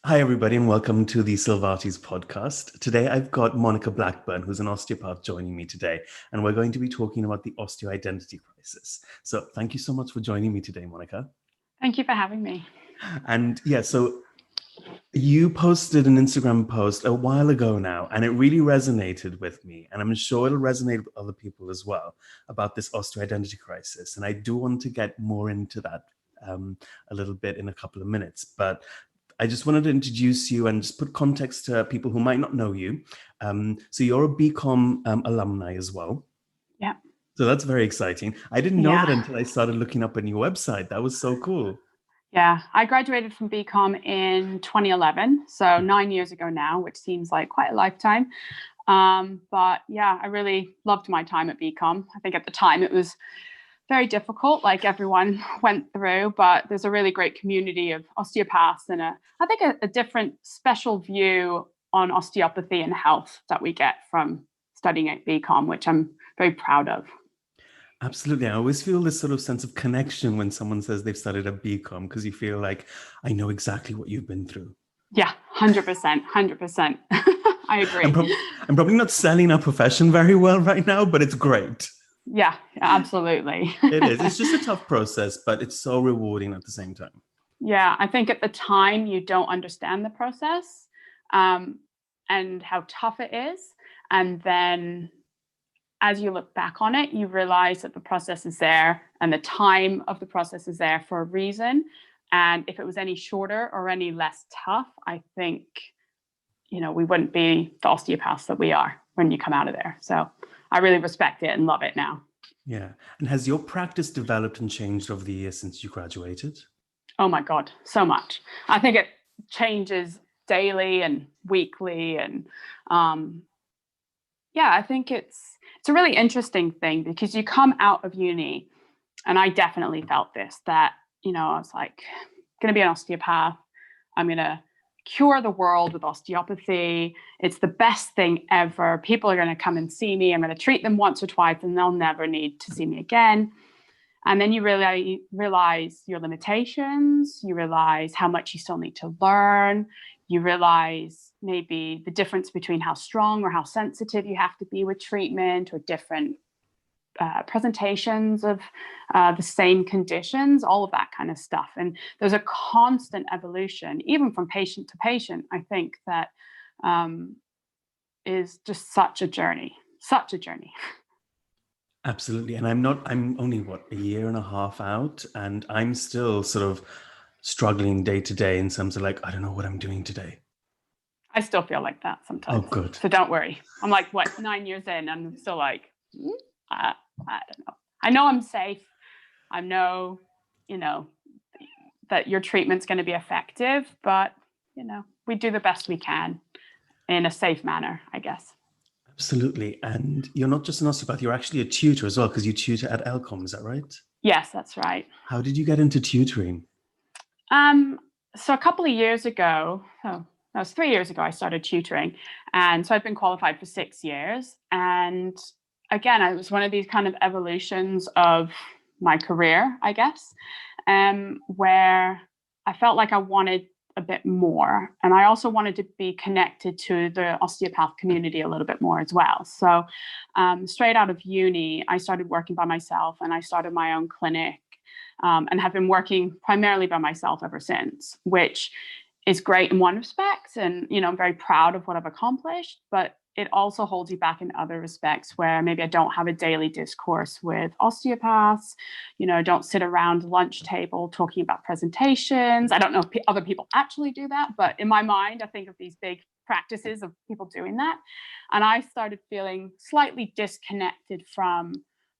Hi, everybody, and welcome to the Silvatis podcast. Today, I've got Monica Blackburn, who's an osteopath, joining me today, and we're going to be talking about the osteo-identity crisis. So, thank you so much for joining me today, Monica. Thank you for having me. And yeah, so you posted an Instagram post a while ago now, and it really resonated with me, and I'm sure it'll resonate with other people as well about this osteo-identity crisis. And I do want to get more into that a little bit in a couple of minutes, but I just wanted to introduce you and just put context to people who might not know you. So you're a BCom alumni as well. Yeah. So that's very exciting. I didn't know that Yeah. until I started looking up on your website. That was so cool. Yeah. I graduated from BCom in 2011, so 9 years ago now, which seems like quite a lifetime. But yeah, I really loved my time at BCom. I think at the time it was very difficult, like everyone went through, but there's a really great community of osteopaths and I think a different special view on osteopathy and health that we get from studying at BCom, which I'm very proud of. Absolutely. I always feel this sort of sense of connection when someone says they've studied at BCom because you feel like, I know exactly what you've been through. Yeah, 100%, 100%. I agree. I'm probably not selling our profession very well right now, but it's great. Yeah, absolutely. It is. It's just a tough process, but it's so rewarding at the same time. Yeah, I think at the time you don't understand the process and how tough it is. And then as you look back on it, you realize that the process is there and the time of the process is there for a reason. And if it was any shorter or any less tough, I think, we wouldn't be the osteopaths that we are when you come out of there. So I really respect it and love it now. Yeah. And has your practice developed and changed over the years since you graduated? Oh my God, so much. I think it changes daily and weekly. And yeah, I think it's a really interesting thing because you come out of uni, and I definitely felt this, that, I was like, going to be an osteopath. I'm going to cure the world with osteopathy. It's the best thing ever. People are going to come and see me. I'm going to treat them once or twice and they'll never need to see me again. And then you really realize your limitations. You realize how much you still need to learn. You realize maybe the difference between how strong or how sensitive you have to be with treatment, or different presentations of the same conditions, all of that kind of stuff. And there's a constant evolution, even from patient to patient. I think that is just such a journey. Absolutely. And I'm only a year and a half out, and I'm still sort of struggling day to day in terms of like, I don't know what I'm doing today. I still feel like that Oh, sometimes. good. So don't worry. I'm like, 9 years in, I'm still like, I don't know. I know I'm safe. I know, that your treatment's going to be effective, but, we do the best we can in a safe manner, I guess. Absolutely. And you're not just an osteopath, you're actually a tutor as well, because you tutor at Elcom, is that right? Yes, that's right. How did you get into tutoring? So a couple of years ago, that was 3 years ago, I started tutoring. And so I've been qualified for 6 years. And again, it was one of these kind of evolutions of my career, I guess, where I felt like I wanted a bit more. And I also wanted to be connected to the osteopath community a little bit more as well. So straight out of uni, I started working by myself and I started my own clinic, and have been working primarily by myself ever since, which is great in one respect. And, I'm very proud of what I've accomplished, but it also holds you back in other respects where maybe I don't have a daily discourse with osteopaths, don't sit around lunch table talking about presentations. I don't know if other people actually do that, but in my mind, I think of these big practices of people doing that. And I started feeling slightly disconnected from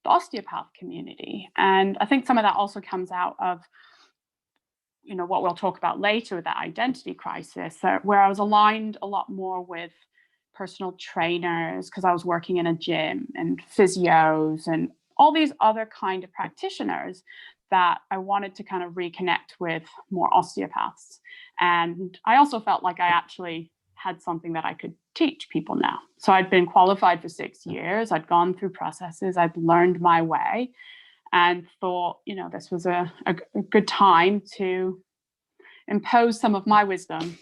the osteopath community. And I think some of that also comes out of, what we'll talk about later with that identity crisis, where I was aligned a lot more with personal trainers because I was working in a gym, and physios and all these other kind of practitioners, that I wanted to kind of reconnect with more osteopaths. And I also felt like I actually had something that I could teach people now. So I'd been qualified for 6 years. I'd gone through processes. I'd learned my way and thought, this was a good time to impose some of my wisdom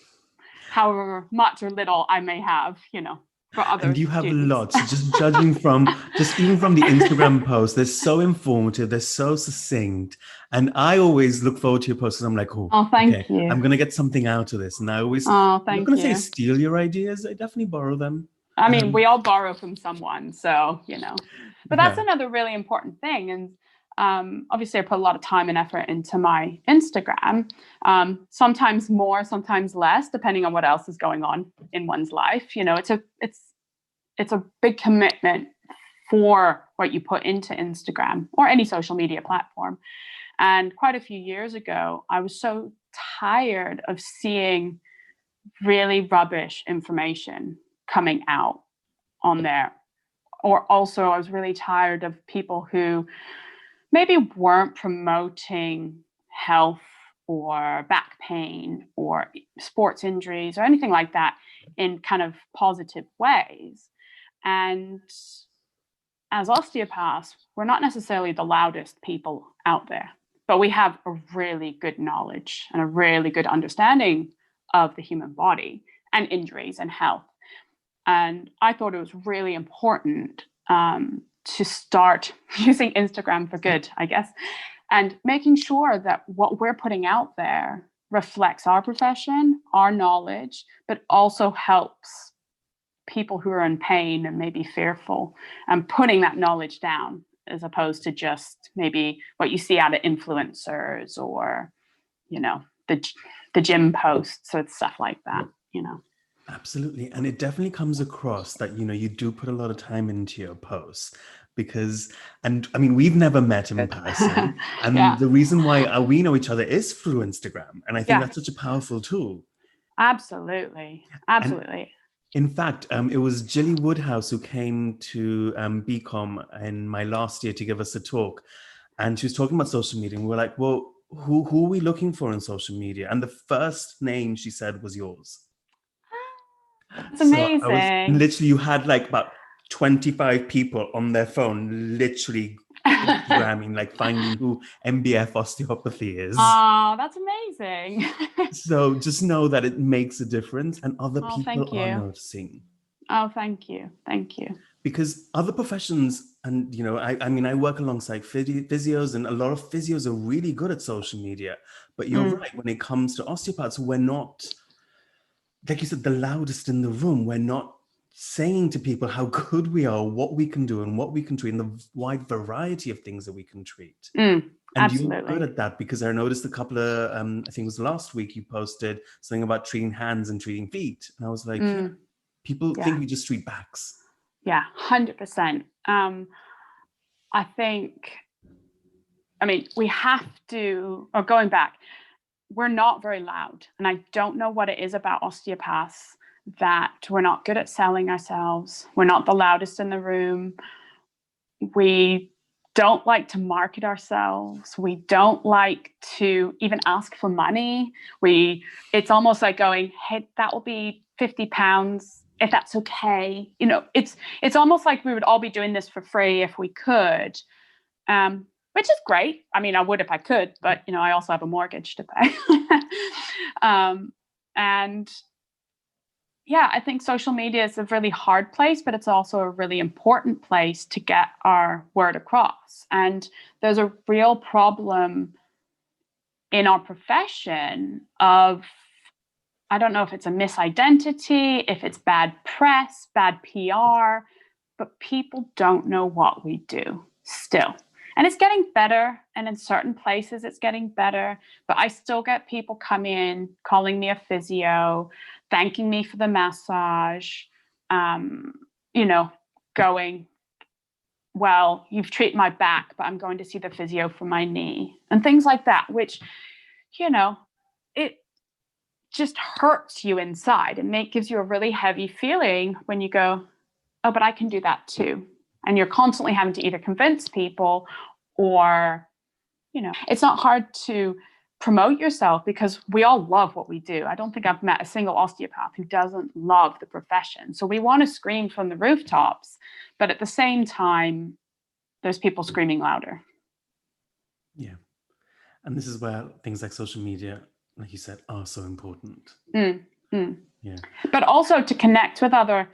however much or little I may have, for other And you have students. lots, just judging from, just even from the Instagram posts, they're so informative, they're so succinct. And I always look forward to your posts. I'm like, oh, Thank okay, you. I'm going to get something out of this. And I always, Oh, I'm not thank going to say you. steal your ideas. I definitely borrow them. I mean, we all borrow from someone, so, but that's Yeah. another really important thing. And obviously I put a lot of time and effort into my Instagram, sometimes more, sometimes less, depending on what else is going on in one's life. It's a big commitment for what you put into Instagram or any social media platform. And quite a few years ago, I was so tired of seeing really rubbish information coming out on there. Or also, I was really tired of people who maybe weren't promoting health or back pain or sports injuries or anything like that in kind of positive ways. And as osteopaths, we're not necessarily the loudest people out there, but we have a really good knowledge and a really good understanding of the human body and injuries and health. And I thought it was really important to start using Instagram for good, I guess, and making sure that what we're putting out there reflects our profession, our knowledge, but also helps people who are in pain and maybe fearful, and putting that knowledge down as opposed to just maybe what you see out of influencers or, the gym posts or stuff like that, Absolutely. And it definitely comes across that, you do put a lot of time into your posts because, and I mean, we've never met in person. And Yeah. the reason why we know each other is through Instagram. And I think Yeah. that's such a powerful tool. Absolutely. And in fact, it was Jilly Woodhouse who came to BCom in my last year to give us a talk. And she was talking about social media. And we were like, well, who are we looking for in social media? And the first name she said was yours. That's So amazing. literally, you had like about 25 people on their phone, literally Instagramming, like finding who MBF Osteopathy is. Oh, that's amazing. So just know that it makes a difference and other people are noticing. Oh, thank you. Thank you. Because other professions, and I mean, I work alongside physios, and a lot of physios are really good at social media. But you're right, when it comes to osteopaths, we're not, like you said, the loudest in the room. We're not saying to people how good we are, what we can do and what we can treat, and the wide variety of things that we can treat. And absolutely. you're good at that, because I noticed a couple of, I think it was last week, you posted something about treating hands and treating feet. And I was like, people think we just treat backs. Yeah, 100%. I mean, we have to, or going back, we're not very loud. And I don't know what it is about osteopaths that we're not good at selling ourselves. We're not the loudest in the room. We don't like to market ourselves. We don't like to even ask for money. It's almost like going, hey, that will be £50 if that's okay. It's almost like we would all be doing this for free if we could. Which is great. I mean, I would if I could, but I also have a mortgage to pay. And yeah, I think social media is a really hard place, but it's also a really important place to get our word across. And there's a real problem in our profession of, I don't know if it's a misidentity, if it's bad press, bad PR, but people don't know what we do still. And it's getting better. And in certain places, it's getting better. But I still get people come in, calling me a physio, thanking me for the massage, going, well, you've treated my back, but I'm going to see the physio for my knee and things like that, which, it just hurts you inside and gives you a really heavy feeling when you go, oh, but I can do that too. And you're constantly having to either convince people or, it's not hard to promote yourself because we all love what we do. I don't think I've met a single osteopath who doesn't love the profession. So we want to scream from the rooftops, but at the same time, there's people screaming louder. Yeah. And this is where things like social media, like you said, are so important. Yeah. But also to connect with other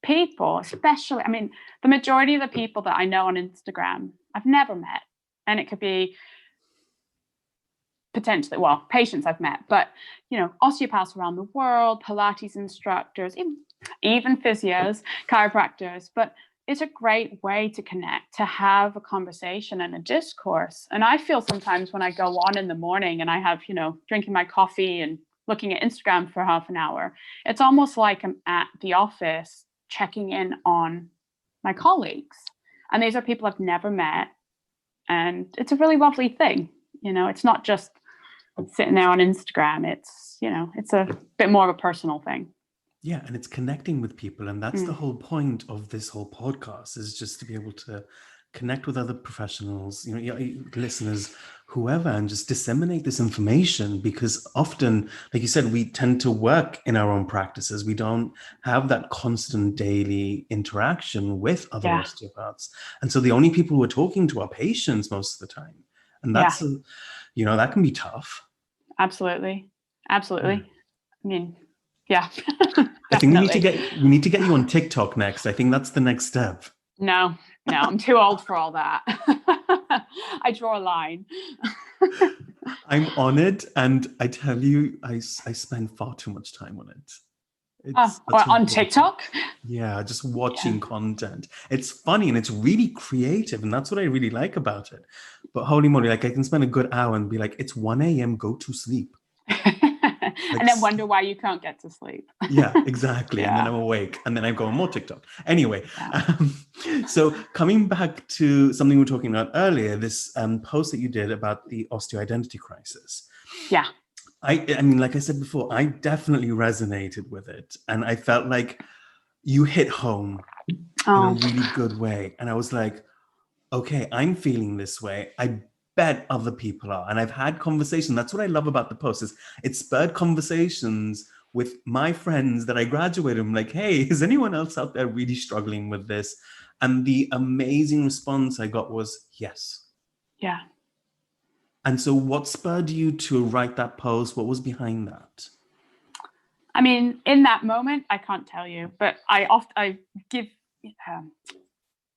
people, especially, I mean, the majority of the people that I know on Instagram, I've never met. And it could be potentially, well, patients I've met, but, you know, osteopaths around the world, Pilates instructors, even physios, chiropractors. But it's a great way to connect, to have a conversation and a discourse. And I feel sometimes when I go on in the morning and I have, you know, drinking my coffee and looking at Instagram for half an hour, it's almost like I'm at the office checking in on my colleagues. And these are people I've never met. And it's a really lovely thing. You know, it's not just sitting there on Instagram. It's, you know, it's a bit more of a personal thing. Yeah, and it's connecting with people. And that's the whole point of this whole podcast, is just to be able to connect with other professionals, you know, listeners, whoever, and just disseminate this information. Because often, like you said, we tend to work in our own practices. We don't have that constant daily interaction with other osteopaths. And so the only people we're talking to are patients most of the time. And that's, you know, that can be tough. Absolutely. Absolutely. I mean, yeah. I think we need to get you on TikTok next. I think that's the next step. No, I'm too old for all that. I draw a line. I'm on it, and I tell you, I spend far too much time on it. On TikTok? Yeah, just watching content. It's funny and it's really creative, and that's what I really like about it. But holy moly, like I can spend a good hour and be like, it's 1 a.m., go to sleep. Like, and then wonder why you can't get to sleep. Yeah, exactly. And then I'm awake, and then I go on more TikTok. Anyway, so coming back to something we were talking about earlier, this post that you did about the osteo-identity crisis. Yeah. I mean, like I said before, I definitely resonated with it. And I felt like you hit home in a really good way. And I was like, okay, I'm feeling this way. I bet other people are. And I've had conversations. That's what I love about the post, is it spurred conversations with my friends that I graduated. I'm like, hey, is anyone else out there really struggling with this? And the amazing response I got was yes. Yeah. And so what spurred you to write that post? What was behind that? I mean, in that moment, I can't tell you, but I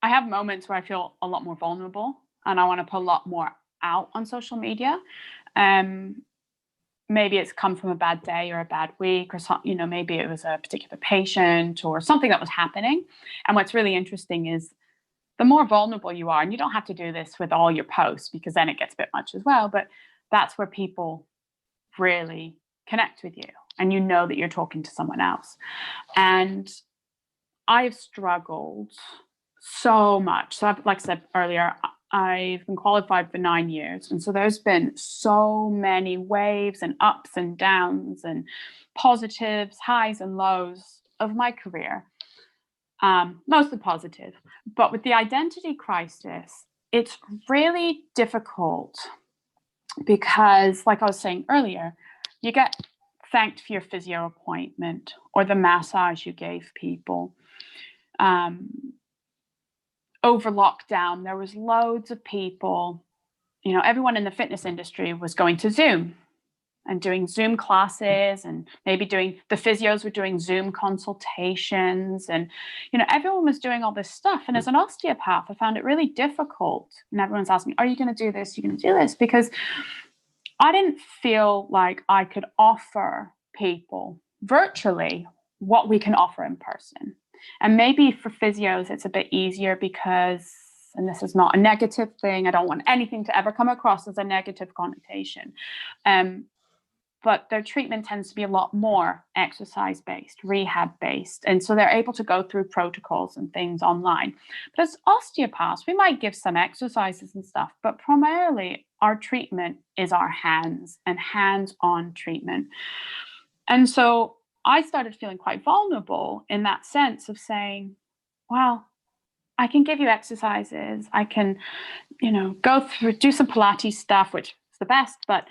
have moments where I feel a lot more vulnerable and I want to put a lot more out on social media. Maybe it's come from a bad day or a bad week, or you know, maybe it was a particular patient or something that was happening. And what's really interesting is the more vulnerable you are, and you don't have to do this with all your posts because then it gets a bit much as well, but that's where people really connect with you and you know that you're talking to someone else. And I've struggled so much. So like I said earlier, I've been qualified for 9 years. And so there's been so many waves and ups and downs and positives, highs and lows of my career. Mostly positive. But with the identity crisis, it's really difficult because, like I was saying earlier, you get thanked for your physio appointment or the massage you gave people. Over lockdown, there was loads of people, you know, everyone in the fitness industry was going to Zoom and doing Zoom classes, and maybe the physios were doing Zoom consultations, and, you know, everyone was doing all this stuff. And as an osteopath, I found it really difficult. And everyone's asking, are you going to do this? Are you going to do this? Because I didn't feel like I could offer people virtually what we can offer in person. And maybe for physios, it's a bit easier because, and this is not a negative thing, I don't want anything to ever come across as a negative connotation, but their treatment tends to be a lot more exercise-based, rehab-based. And so they're able to go through protocols and things online. But as osteopaths, we might give some exercises and stuff, but primarily our treatment is our hands and hands-on treatment. And so I started feeling quite vulnerable in that sense of saying, well, I can give you exercises. I can, you know, go through, do some Pilates stuff, which is the best, but,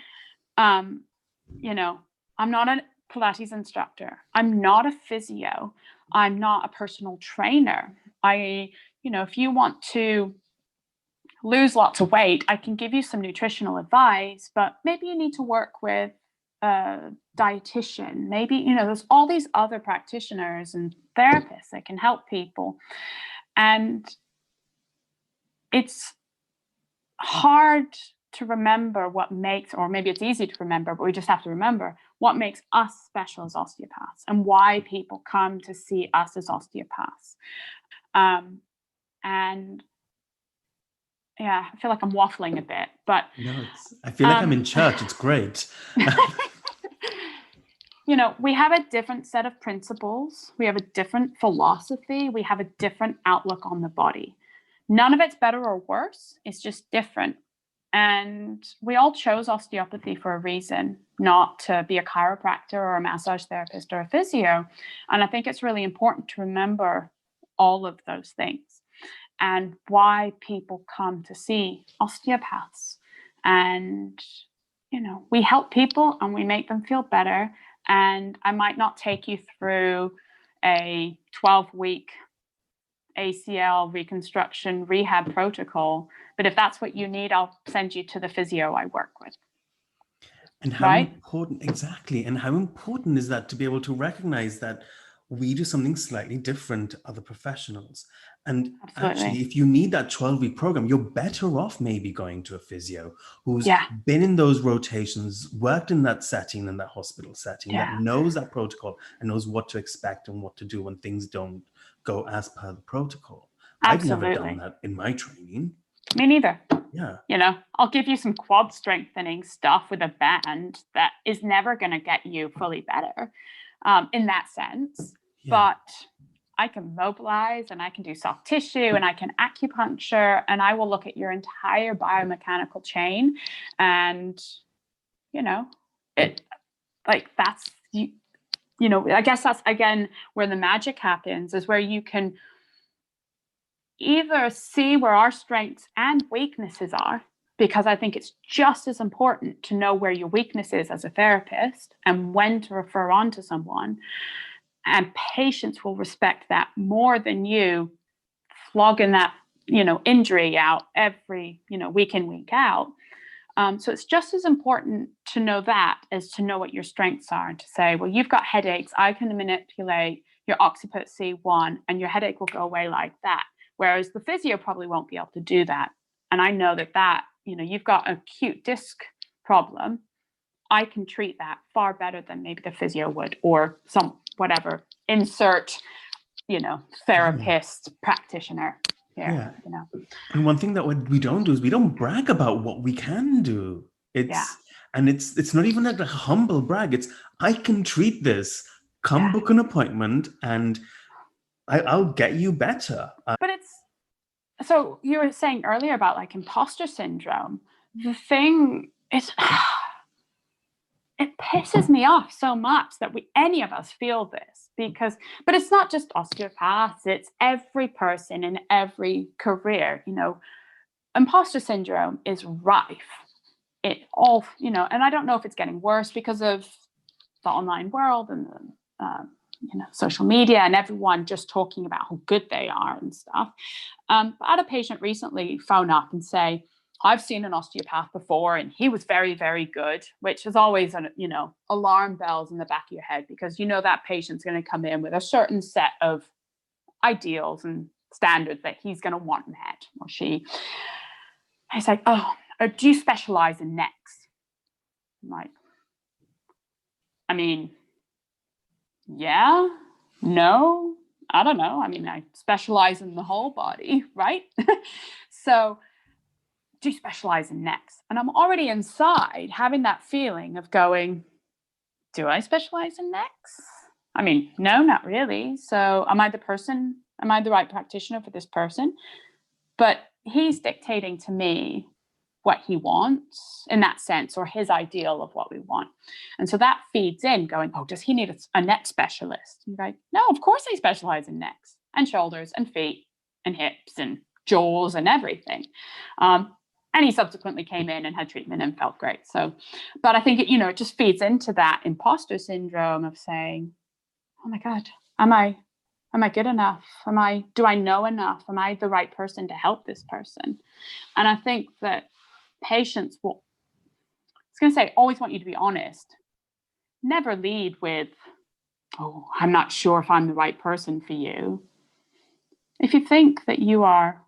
you know, I'm not a Pilates instructor. I'm not a physio. I'm not a personal trainer. You know, if you want to lose lots of weight, I can give you some nutritional advice, but maybe you need to work with dietitian, maybe, there's all these other practitioners and therapists that can help people. And it's hard to remember what makes, or maybe it's easy to remember, but we just have to remember what makes us special as osteopaths and why people come to see us as osteopaths. And yeah, I feel like I'm waffling a bit, but no, I feel like I'm in church. It's great. We have a different set of principles. We have a different philosophy. We have a different outlook on the body. None of it's better or worse. It's just different. And we all chose osteopathy for a reason, not to be a chiropractor or a massage therapist or a physio. And I think it's really important to remember all of those things and why people come to see osteopaths. And, we help people and we make them feel better. And I might not take you through a 12-week ACL reconstruction rehab protocol, but if that's what you need, I'll send you to the physio I work with. And how important, exactly, and how important is that to be able to recognize that we do something slightly different to other professionals? And actually, if you need that 12-week program, you're better off maybe going to a physio who's been in those rotations, worked in that setting, in that hospital setting, that knows that protocol and knows what to expect and what to do when things don't go as per the protocol. Absolutely. I've never done that in my training. Me neither. Yeah. I'll give you some quad strengthening stuff with a band that is never going to get you fully better in that sense. Yeah. But I can mobilize and I can do soft tissue and I can acupuncture and I will look at your entire biomechanical chain. And, I guess that's, again, where the magic happens, is where you can either see where our strengths and weaknesses are, because I think it's just as important to know where your weakness is as a therapist and when to refer on to someone. And patients will respect that more than you flogging that, injury out every, week in, week out. So it's just as important to know that as to know what your strengths are and to say, well, you've got headaches. I can manipulate your occiput C1 and your headache will go away like that. Whereas the physio probably won't be able to do that. And I know that, you've got an acute disc problem. I can treat that far better than maybe the physio would, or some whatever, insert, therapist, practitioner. Here, yeah. And one thing that we don't do is we don't brag about what we can do. And it's not even like a humble brag. It's, I can treat this. Come book an appointment and I'll get you better. But so you were saying earlier about like imposter syndrome. The thing is, it pisses me off so much that any of us feel this, but it's not just osteopaths, it's every person in every career. Imposter syndrome is rife. And I don't know if it's getting worse because of the online world and social media and everyone just talking about how good they are and stuff. But I had a patient recently phone up and say, I've seen an osteopath before and he was very, very good, which is always, alarm bells in the back of your head, because that patient's going to come in with a certain set of ideals and standards that he's going to want met, or she. He's like, oh, do you specialize in necks? I'm like, I mean, yeah, no, I don't know. I mean, I specialize in the whole body, right? So, do you specialize in necks? And I'm already inside having that feeling of going, do I specialize in necks? I mean, no, not really. So am I the right practitioner for this person? But he's dictating to me what he wants in that sense, or his ideal of what we want. And so that feeds in going, oh, does he need a neck specialist? And you're like, no, of course I specialize in necks and shoulders and feet and hips and jaws and everything. And he subsequently came in and had treatment and felt great. So, but I think it just feeds into that imposter syndrome of saying, oh my God, am I good enough? Do I know enough? Am I the right person to help this person? And I think that patients always want you to be honest, never lead with, oh, I'm not sure if I'm the right person for you. If you think that you are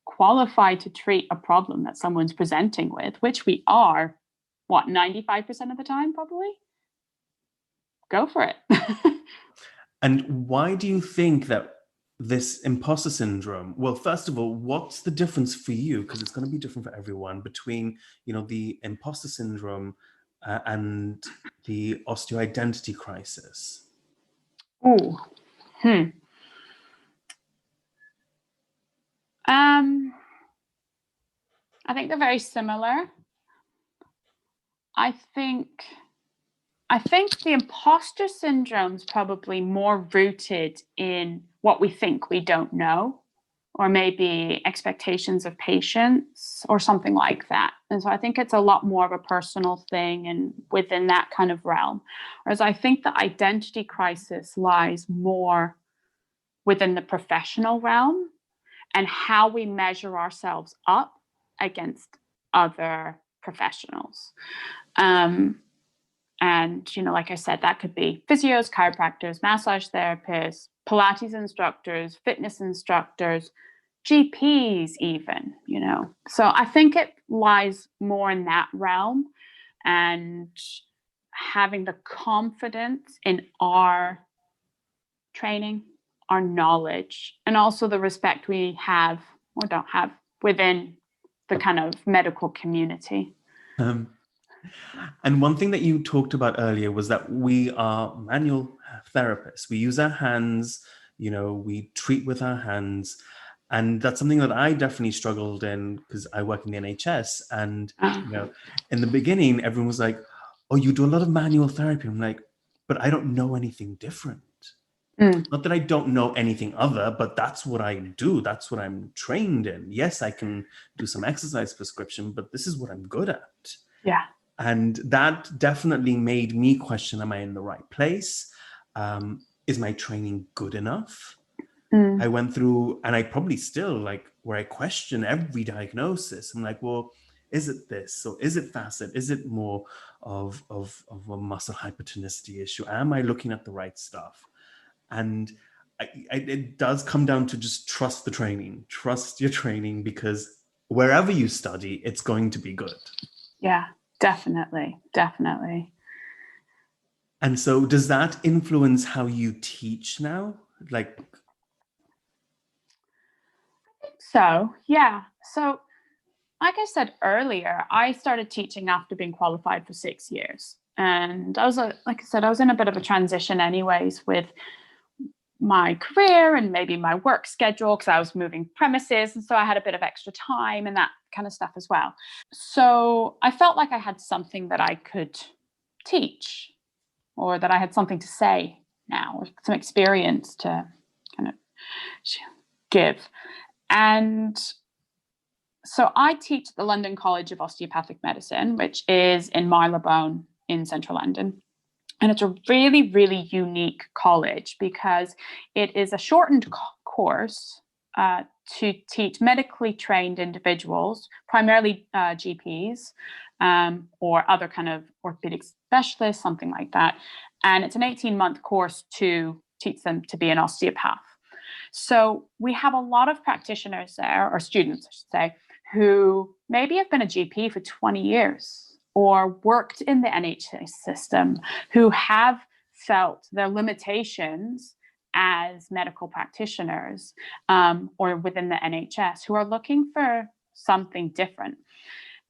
qualified to treat a problem that someone's presenting with, which we are, 95% of the time, probably, go for it. And why do you think that this imposter syndrome, well, first of all, what's the difference for you? Because it's going to be different for everyone between, the imposter syndrome and the osteo-identity crisis. Ooh. I think they're very similar. I think the imposter syndrome is probably more rooted in what we think we don't know, or maybe expectations of patients or something like that. And so I think it's a lot more of a personal thing and within that kind of realm. Whereas I think the identity crisis lies more within the professional realm and how we measure ourselves up against other professionals. And, like I said, that could be physios, chiropractors, massage therapists, Pilates instructors, fitness instructors, GPs even, So I think it lies more in that realm, and having the confidence in our training, our knowledge, and also the respect we have or don't have within the kind of medical community. And one thing that you talked about earlier was that we are manual therapists. We use our hands, we treat with our hands. And that's something that I definitely struggled in because I work in the NHS. And, in the beginning, everyone was like, oh, you do a lot of manual therapy. I'm like, but I don't know anything different. Not that I don't know anything other, but that's what I do. That's what I'm trained in. Yes, I can do some exercise prescription, but this is what I'm good at. Yeah. And that definitely made me question, am I in the right place? Is my training good enough? I went through, and I probably still where I question every diagnosis. I'm like, well, is it this? Or is it facet? Is it more of a muscle hypertonicity issue? Am I looking at the right stuff? And it does come down to just trust the training. Trust your training, because wherever you study, it's going to be good. Yeah, definitely. And so does that influence how you teach now? So, yeah. So, like I said earlier, I started teaching after being qualified for 6 years. And I was, like I said, I was in a bit of a transition anyways with my career and maybe my work schedule, because I was moving premises. And so I had a bit of extra time and that kind of stuff as well. So I felt like I had something that I could teach, or that I had something to say now, or some experience to kind of give. And so I teach at the London College of Osteopathic Medicine, which is in Marylebone in central London. And it's a really, really unique college because it is a shortened course to teach medically trained individuals, primarily GPs or other kind of orthopedic specialists, something like that. And it's an 18-month course to teach them to be an osteopath. So we have a lot of practitioners there, or students, I should say, who maybe have been a GP for 20 years or worked in the NHS system, who have felt their limitations as medical practitioners or within the NHS, who are looking for something different.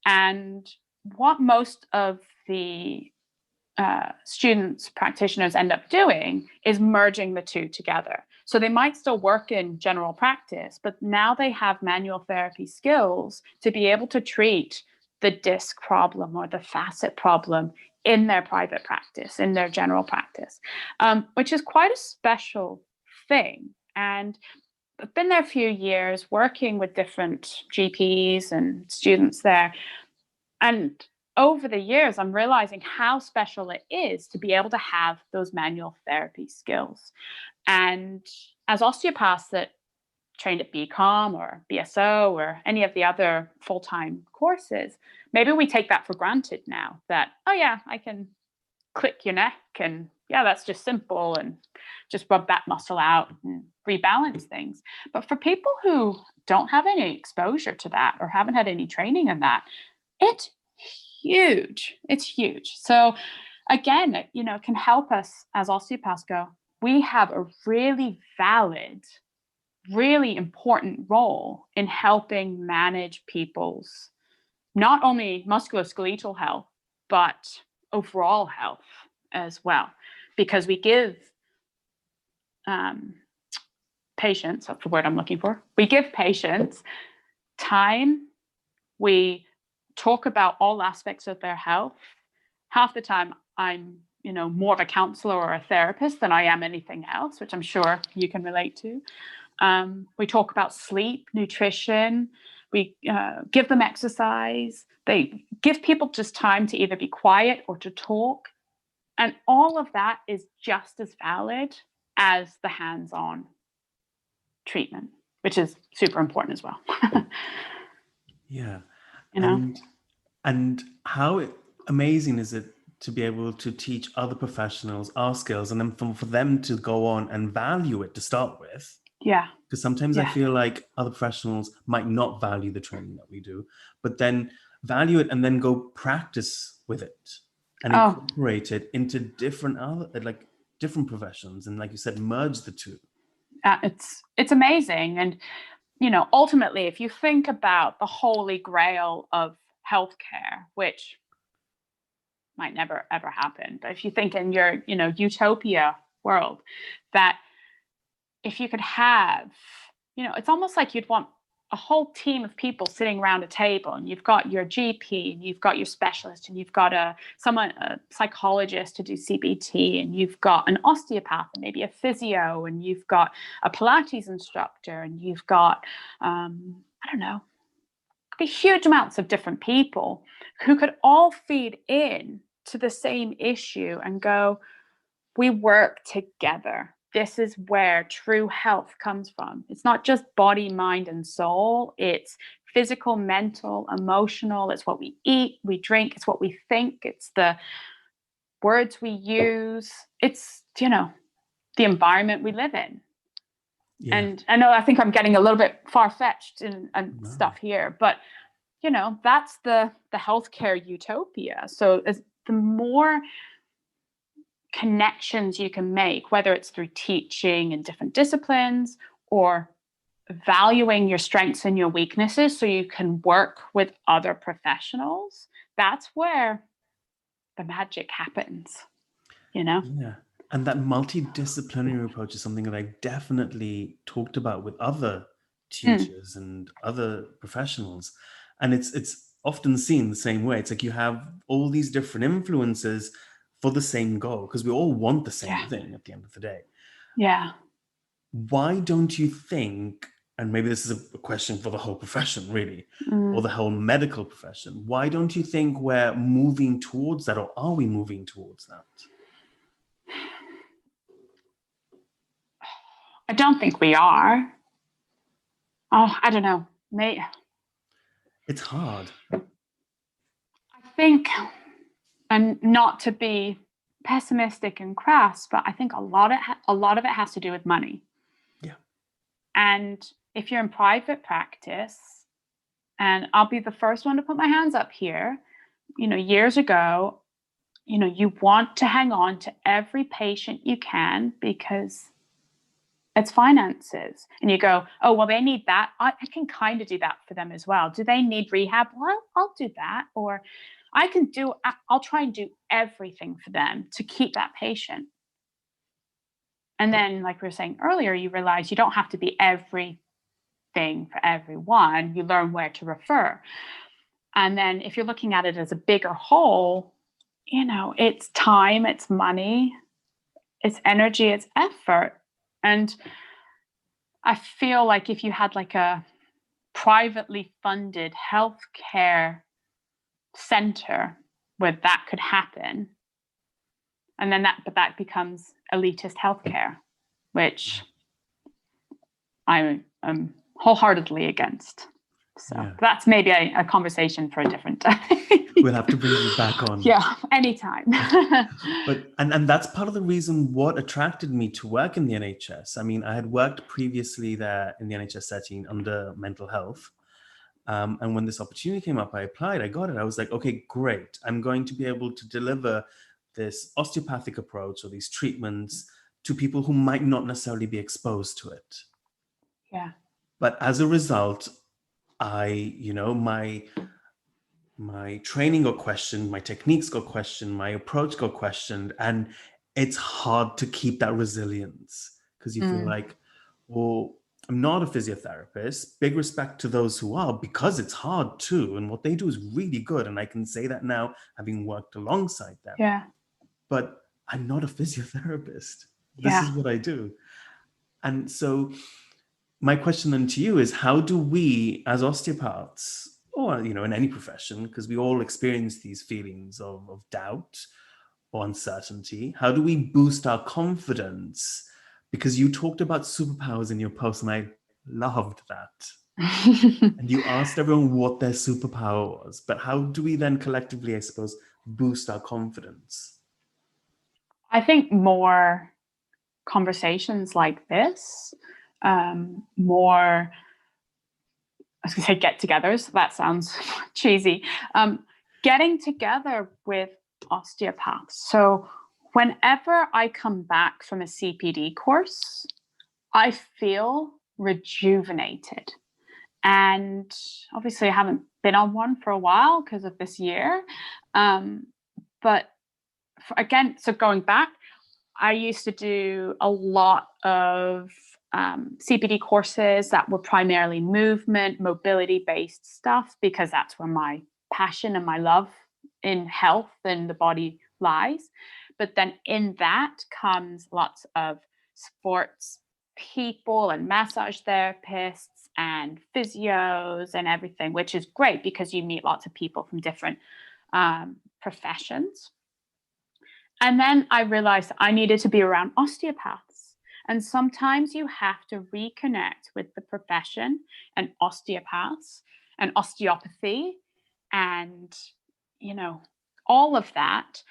And what most of the students, practitioners end up doing is merging the two together. So they might still work in general practice, but now they have manual therapy skills to be able to treat the disc problem or the facet problem in their private practice, in their general practice, which is quite a special thing. And I've been there a few years working with different GPs and students there. And over the years, I'm realizing how special it is to be able to have those manual therapy skills. And as osteopaths that trained at BCom or BSO or any of the other full-time courses, maybe we take that for granted now, that, oh yeah, I can click your neck and yeah, that's just simple, and just rub that muscle out and rebalance things. But for people who don't have any exposure to that or haven't had any training in that, it's huge. It's huge. So again, it can help us as osteopaths go, we have a really valid, really important role in helping manage people's not only musculoskeletal health, but overall health as well. Because we give patients, that's the word I'm looking for, we give patients time, we talk about all aspects of their health. Half the time I'm more of a counselor or a therapist than I am anything else, which I'm sure you can relate to. We talk about sleep, nutrition, we give them exercise, they give people just time to either be quiet or to talk. And all of that is just as valid as the hands-on treatment, which is super important as well. Yeah. And how amazing is it to be able to teach other professionals our skills, and then for them to go on and value it to start with. Yeah. Because sometimes I feel like other professionals might not value the training that we do, but then value it and then go practice with it and incorporate it into different professions. And like you said, merge the two. It's amazing. And, ultimately, if you think about the holy grail of healthcare, which might never, ever happen, but if you think in your, utopia world, that if you could have, it's almost like you'd want a whole team of people sitting around a table, and you've got your GP, and you've got your specialist, and you've got a psychologist to do CBT, and you've got an osteopath, and maybe a physio, and you've got a Pilates instructor, and you've got, could be huge amounts of different people who could all feed in to the same issue and go, we work together. This is where true health comes from. It's not just body, mind, and soul. It's physical, mental, emotional. It's what we eat, we drink. It's what we think. It's the words we use. It's, the environment we live in. Yeah. And I think I'm getting a little bit far-fetched and stuff here, but, that's the healthcare utopia. So the more connections you can make, whether it's through teaching in different disciplines or valuing your strengths and your weaknesses so you can work with other professionals, that's where the magic happens, Yeah. And that multidisciplinary approach is something that I definitely talked about with other teachers and other professionals. And it's often seen the same way. It's like you have all these different influences for the same goal, because we all want the same thing at the end of the day. Yeah. Why don't you think, and maybe this is a question for the whole profession really, or the whole medical profession, why don't you think we're moving towards that, or are we moving towards that? I don't think we are. I don't know. It's hard. I think, and not to be pessimistic and crass, but I think a lot of it has to do with money. Yeah. And if you're in private practice, and I'll be the first one to put my hands up here, years ago, you want to hang on to every patient you can because it's finances. And you go, oh, well, they need that. I can kind of do that for them as well. Do they need rehab? Well, I'll do that. Or I'll try and do everything for them to keep that patient. And then, like we were saying earlier, you realize you don't have to be everything for everyone. You learn where to refer. And then if you're looking at it as a bigger whole, it's time, it's money, it's energy, it's effort. And I feel like if you had like a privately funded healthcare center where that could happen, and then that becomes elitist healthcare, which I am wholeheartedly against. So that's maybe a conversation for a different time. We'll have to bring you back on. Yeah, anytime. But and that's part of the reason what attracted me to work in the NHS. I mean, I had worked previously there in the NHS setting under mental health. And when this opportunity came up, I applied, I got it. I was like, okay, great. I'm going to be able to deliver this osteopathic approach or these treatments to people who might not necessarily be exposed to it. Yeah. But as a result, my training got questioned, my techniques got questioned, my approach got questioned. And it's hard to keep that resilience because you feel like, well, I'm not a physiotherapist. Big respect to those who are, because it's hard too. And what they do is really good. And I can say that now, having worked alongside them. Yeah. But I'm not a physiotherapist. This Yeah. is what I do. And so my question then to you is, how do we as osteopaths, or in any profession, because we all experience these feelings of doubt or uncertainty, how do we boost our confidence? Because you talked about superpowers in your post, and I loved that. And you asked everyone what their superpower was. But how do we then collectively, I suppose, boost our confidence? I think more conversations like this, more, I was going to say get-togethers. That sounds cheesy. Getting together with osteopaths. So whenever I come back from a CPD course, I feel rejuvenated. And obviously I haven't been on one for a while because of this year. But so going back, I used to do a lot of CPD courses that were primarily mobility-based stuff, because that's where my passion and my love in health and the body lies. But then in that comes lots of sports people and massage therapists and physios and everything, which is great because you meet lots of people from different professions. And then I realized I needed to be around osteopaths. And sometimes you have to reconnect with the profession and osteopaths and osteopathy and, all of that,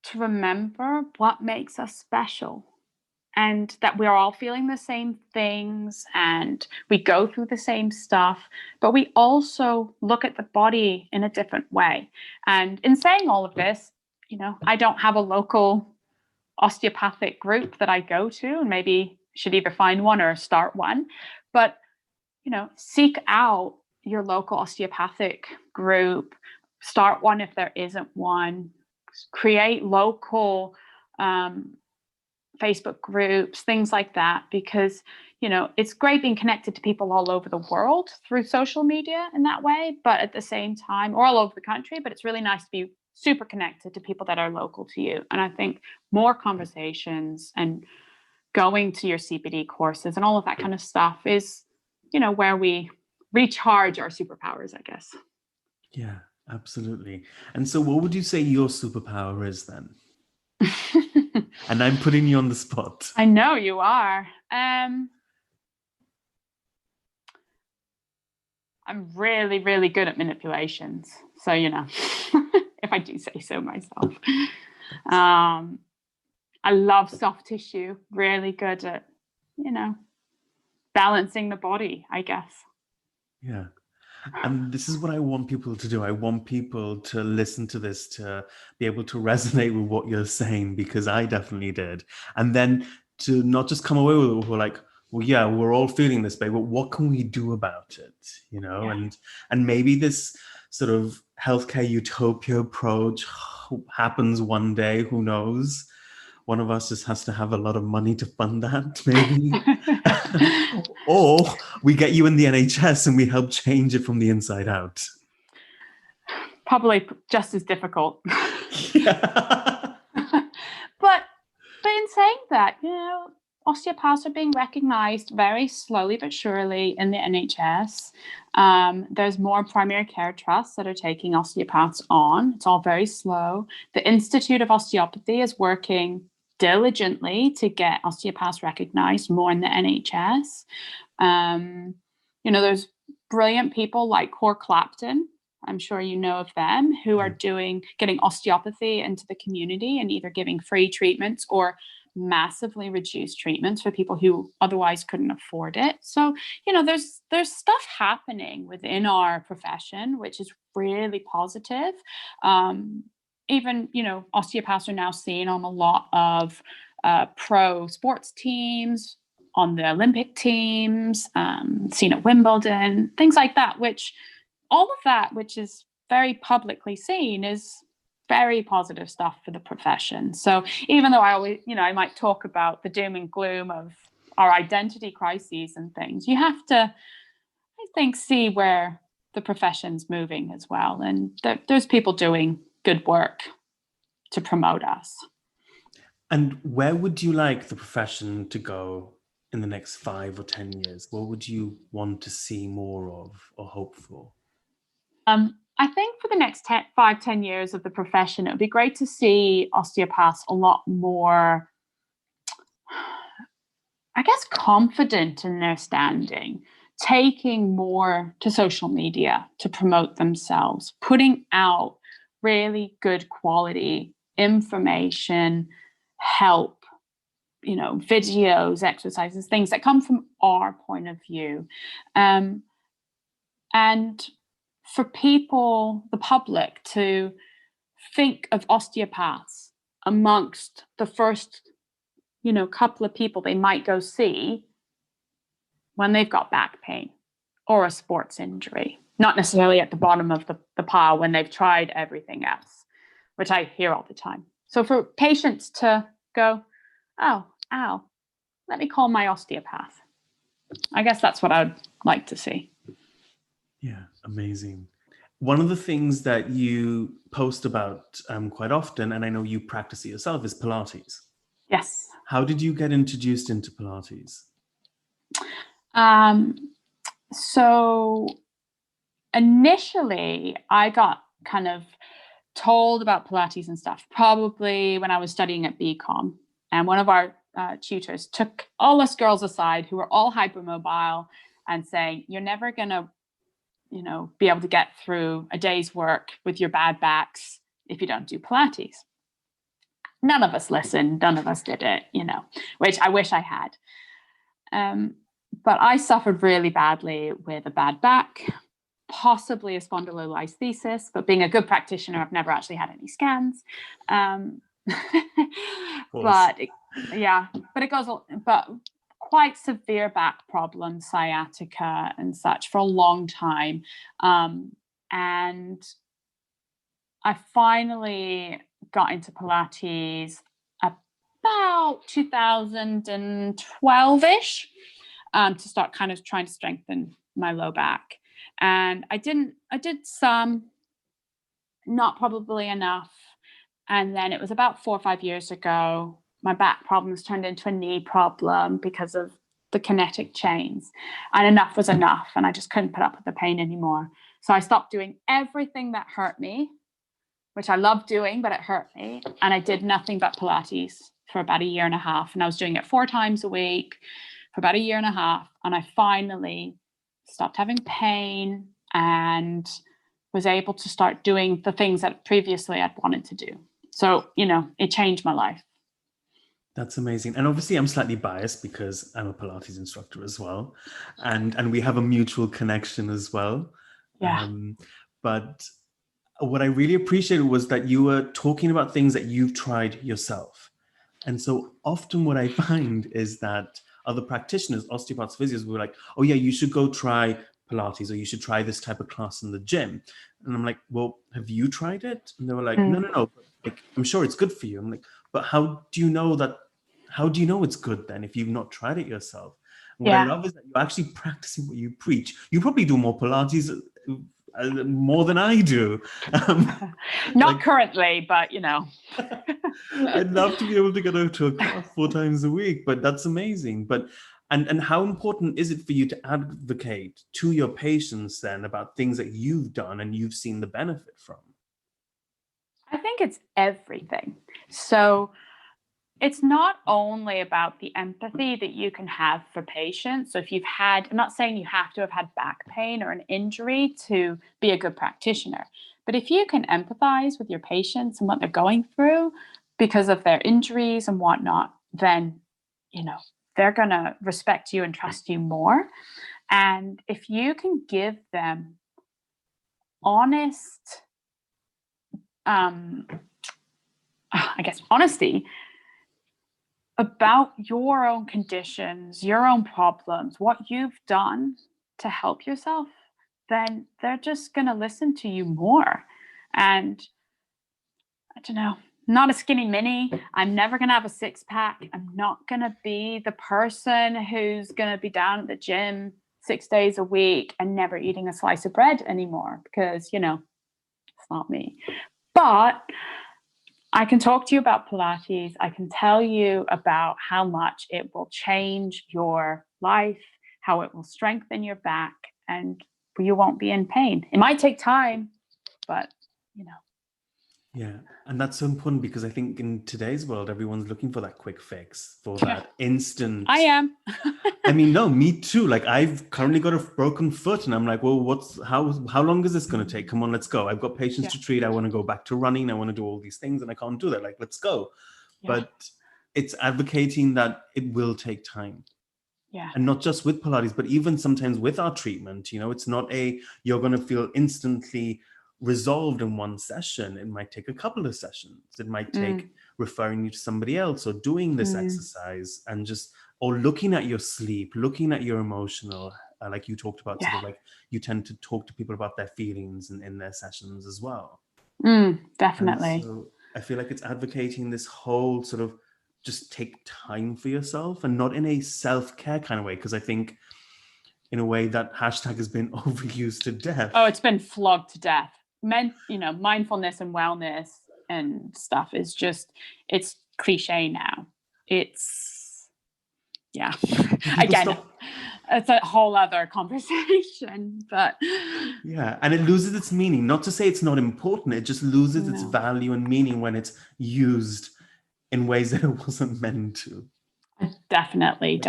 to remember what makes us special, and that we're all feeling the same things and we go through the same stuff, but we also look at the body in a different way. And in saying all of this, I don't have a local osteopathic group that I go to, and maybe should either find one or start one. But, seek out your local osteopathic group, start one if there isn't one, create local Facebook groups, things like that, because, it's great being connected to people all over the world through social media in that way, but at the same time, or all over the country, but it's really nice to be super connected to people that are local to you. And I think more conversations and going to your CPD courses and all of that kind of stuff is, where we recharge our superpowers, I guess. Yeah, absolutely. And so what would you say your superpower is then? And I'm putting you on the spot. I know you are. I'm really, really good at manipulations. So, if I do say so myself. I love soft tissue, really good at, balancing the body, I guess. Yeah. And this is what I want people to do. I want people to listen to this, to be able to resonate with what you're saying, because I definitely did. And then to not just come away with it, we're like, well, yeah, we're all feeling this way, but what can we do about it? Yeah. And maybe this sort of healthcare utopia approach happens one day, who knows? One of us just has to have a lot of money to fund that, maybe. Or we get you in the NHS and we help change it from the inside out. Probably just as difficult. Yeah. But in saying that, osteopaths are being recognized very slowly but surely in the NHS. There's more primary care trusts that are taking osteopaths on. It's all very slow. The Institute of Osteopathy is working diligently to get osteopaths recognized more in the NHS. There's brilliant people like Cor Clapton. I'm sure you know of them, who are getting osteopathy into the community and either giving free treatments or massively reduced treatments for people who otherwise couldn't afford it. So, there's stuff happening within our profession, which is really positive. Even, osteopaths are now seen on a lot of pro sports teams, on the Olympic teams, seen at Wimbledon, things like that, which is very publicly seen, is very positive stuff for the profession. So even though I always, I might talk about the doom and gloom of our identity crises and things, you have to, I think, see where the profession's moving as well. And there's people doing good work to promote us. And where would you like the profession to go in the next 5 or 10 years? What would you want to see more of or hope for? I think for the next 10 years of the profession, it would be great to see osteopaths a lot more, I guess, confident in their standing, taking more to social media to promote themselves, putting out really good quality information, help, videos, exercises, things that come from our point of view. And for people, the public, to think of osteopaths amongst the first, couple of people they might go see when they've got back pain or a sports injury, not necessarily at the bottom of the pile when they've tried everything else, which I hear all the time. So for patients to go, oh, ow, let me call my osteopath. I guess that's what I'd like to see. Yeah, amazing. One of the things that you post about quite often, and I know you practice it yourself, is Pilates. Yes. How did you get introduced into Pilates? So initially, I got kind of told about Pilates and stuff, probably when I was studying at BCom. And one of our tutors took all us girls aside who were all hypermobile and saying, you're never going to be able to get through a day's work with your bad backs if you don't do Pilates. None of us listened. None of us did it, which I wish I had. But I suffered really badly with a bad back, possibly a spondylolisthesis, but being a good practitioner, I've never actually had any scans. But quite severe back problems, sciatica and such, for a long time. And I finally got into Pilates about 2012-ish to start kind of trying to strengthen my low back. And I did some, not probably enough. And then it was about 4 or 5 years ago, my back problems turned into a knee problem because of the kinetic chains. And enough was enough. And I just couldn't put up with the pain anymore. So I stopped doing everything that hurt me, which I loved doing, but it hurt me. And I did nothing but Pilates for about 1.5 years. And I was doing it 4 times a week for about 1.5 years. And I finally stopped having pain and was able to start doing the things that previously I'd wanted to do. So, it changed my life. That's amazing. And obviously I'm slightly biased because I'm a Pilates instructor as well. And we have a mutual connection as well. Yeah. But what I really appreciated was that you were talking about things that you've tried yourself. And so often what I find is that other practitioners, osteopaths, physios, were like, oh yeah, you should go try Pilates, or you should try this type of class in the gym. And I'm like, well, have you tried it? And they were like, no. Like, I'm sure it's good for you. I'm like, but how do you know it's good then if you've not tried it yourself? And what I love is that you're actually practicing what you preach. You probably do more Pilates more than I do. Not currently, but I'd love to be able to go to a class 4 times a week, but that's amazing. But and how important is it for you to advocate to your patients then about things that you've done and you've seen the benefit from? I think it's everything. So it's not only about the empathy that you can have for patients. So if you've had, I'm not saying you have to have had back pain or an injury to be a good practitioner, but if you can empathize with your patients and what they're going through because of their injuries and whatnot, then, they're going to respect you and trust you more. And if you can give them honest, honesty about your own conditions, your own problems, what you've done to help yourself, then they're just going to listen to you more. And I don't know, not a skinny mini. I'm never going to have a six pack. I'm not going to be the person who's going to be down at the gym 6 days a week and never eating a slice of bread anymore because, it's not me. But I can talk to you about Pilates. I can tell you about how much it will change your life, how it will strengthen your back, and you won't be in pain. It might take time, but Yeah. And that's so important because I think in today's world, everyone's looking for that quick fix, for that instant. I am. I mean, no, me too. Like I've currently got a broken foot and I'm like, well, how long is this going to take? Come on, let's go. I've got patients to treat. I want to go back to running. I want to do all these things and I can't do that. Like, let's go. Yeah. But it's advocating that it will take time. Yeah. And not just with Pilates, but even sometimes with our treatment, it's not you're going to feel instantly resolved in one session. It might take a couple of sessions. It might take referring you to somebody else or doing this exercise and or looking at your sleep, looking at your emotional, like you talked about, sort of like you tend to talk to people about their feelings in their sessions as well. Definitely. And so I feel like it's advocating this whole sort of just take time for yourself and not in a self-care kind of way. Because I think in a way that hashtag has been overused to death. Oh, it's been flogged to death. Mindfulness and wellness and stuff is just, it's cliche now. It's, again, it's a whole other conversation, but. Yeah, and it loses its meaning. Not to say it's not important, it just loses its value and meaning when it's used in ways that it wasn't meant to. Definitely.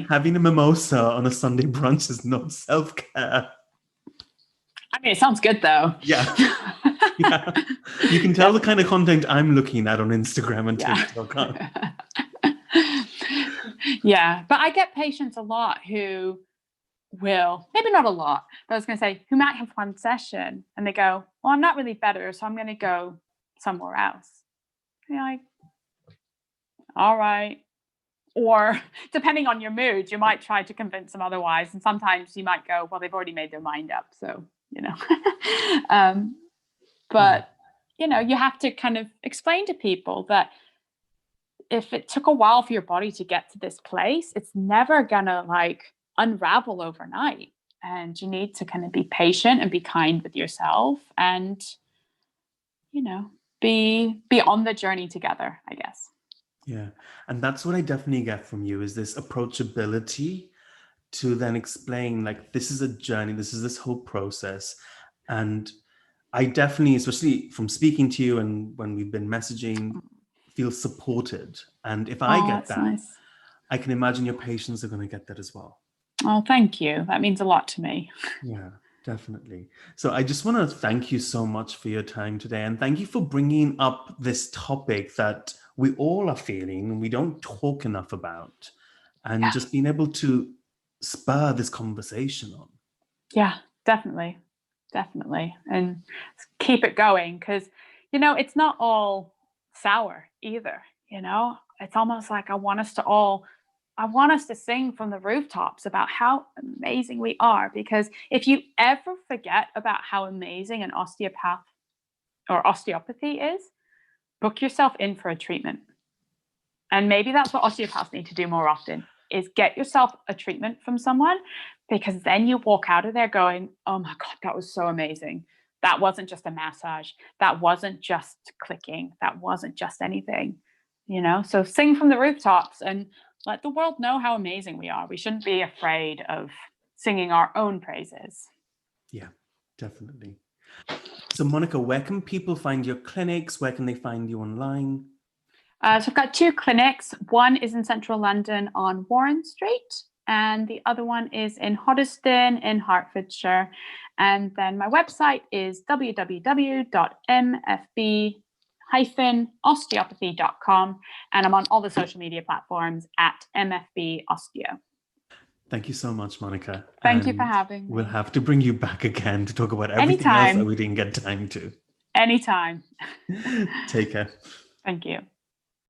Having a mimosa on a Sunday brunch is not self-care. I mean, it sounds good though. Yeah. Yeah. You can tell the kind of content I'm looking at on Instagram and TikTok. Yeah, but I get patients a lot who will, maybe not a lot, but I was going to say, who might have one session and they go, well, I'm not really better, so I'm going to go somewhere else. You're like, all right. Or depending on your mood, you might try to convince them otherwise. And sometimes you might go, well, they've already made their mind up. So, but, you have to kind of explain to people that if it took a while for your body to get to this place, it's never going to unravel overnight. And you need to kind of be patient and be kind with yourself and, be on the journey together, I guess. Yeah. And that's what I definitely get from you is this approachability to then explain, this is a journey, this is this whole process. And I definitely, especially from speaking to you and when we've been messaging, feel supported. And if I get that, nice. I can imagine your patients are going to get that as well. Oh, thank you. That means a lot to me. Yeah, definitely. So I just want to thank you so much for your time today. And thank you for bringing up this topic that we all are feeling and we don't talk enough about. And just being able to spur this conversation on. Yeah, definitely. Definitely. And keep it going because, it's not all sour either. It's almost like I want us to sing from the rooftops about how amazing we are. Because if you ever forget about how amazing an osteopath or osteopathy is, book yourself in for a treatment. And maybe that's what osteopaths need to do more often, is get yourself a treatment from someone, because then you walk out of there going, oh my God, that was so amazing. That wasn't just a massage. That wasn't just clicking. That wasn't just anything, So sing from the rooftops and let the world know how amazing we are. We shouldn't be afraid of singing our own praises. Yeah, definitely. So Monica, where can people find your clinics? Where can they find you online? So I've got 2 clinics. One is in central London on Warren Street, and the other one is in Hoddesdon in Hertfordshire. And then my website is www.mfb-osteopathy.com, and I'm on all the social media platforms at MFB Osteo. Thank you so much, Monica. Thank you for having me. We'll have to bring you back again to talk about everything else that we didn't get time to. Anytime. Take care. Thank you.